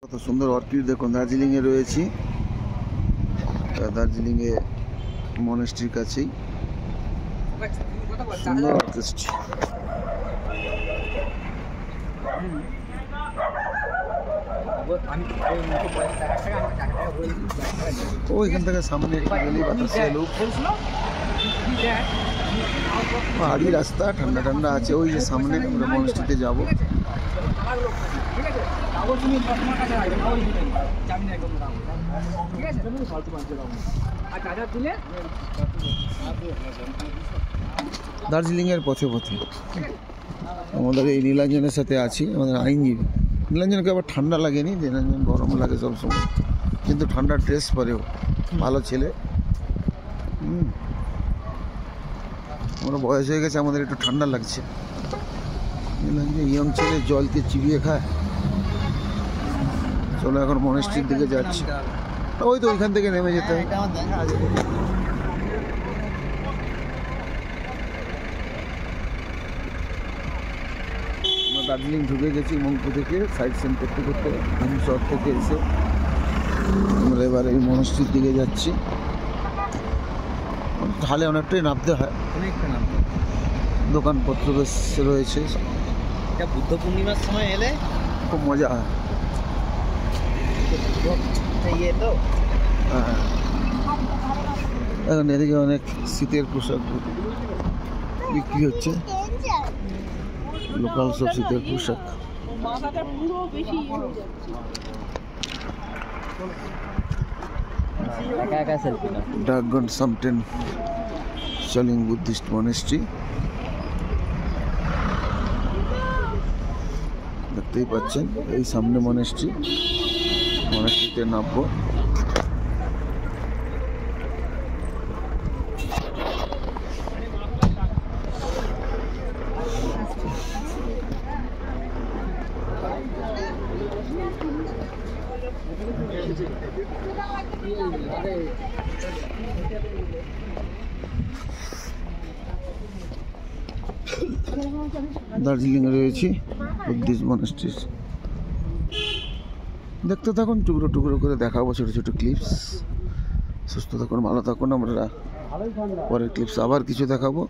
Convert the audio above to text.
কত সুন্দর অর্কিড দেখুন। দার্জিলিংয়ে রয়েছি, দার্জিলিংয়ে মনেস্ট্রির কাছেই সুন্দর অর্কিড। ওইখান থেকে সামনে একটু গেলেই বাতাসে লোক, পাহাড়ি রাস্তা, ঠান্ডা ঠান্ডা আছে। ওই যে সামনে আমরা মনেস্ট্রিতে যাবো। দার্জিলিংয়ের পথে পথে আমাদের এই নীলাঞ্জনের সাথে আছি, আমাদের আইনজীবী। নীলাঞ্জনকে আবার ঠান্ডা লাগেনি, নীলাঞ্জন গরম লাগে সবসময়, কিন্তু ঠান্ডা ড্রেস পরেও ভালো ছেলে। আমরা বয়স হয়ে গেছে, আমাদের একটু ঠান্ডা লাগছে। নীলাঞ্জন ইয়ং ছেলে, জলকে চিবিয়ে খায়। চলো এখন মনেস্ট্রির দিকে যাচ্ছি। ওই তো ওইখান থেকে নেমে যেতে হবে। দার্জিলিং ঢুকে গেছি মংপু থেকে, সাইড সিন করতে করতে হিমশহর থেকে এসে আমরা এবার এই মনেস্ট্রির দিকে যাচ্ছি। ঢালে অনেকটাই নামতে হয়, দোকানপত্র বেশ রয়েছে। বুদ্ধ পূর্ণিমার সময় এলে খুব মজা হয়। হ্যাঁ, এখন এদিকে অনেক শীতের পোশাক বিক্রি হচ্ছে, লোকাল সব শীতের পোশাক। ডাকগঞ্জ সামটেন চালিং বুদ্ধিস্ট মনেস্ট্রি দেখতেই পাচ্ছেন, এই সামনে মনেস্ট্রি। মনেস্ট্রিতে নামবো। দার্জিলিংয়ে রয়েছি বুদ্ধিস্ট মনেস্ট্রি। দেখতে থাকুন, টুকরো টুকরো করে দেখাবো ছোটো ছোটো ক্লিপস। সুস্থ থাকুন, ভালো থাকুন। আমরা পরের ক্লিপস আবার কিছু দেখাবো।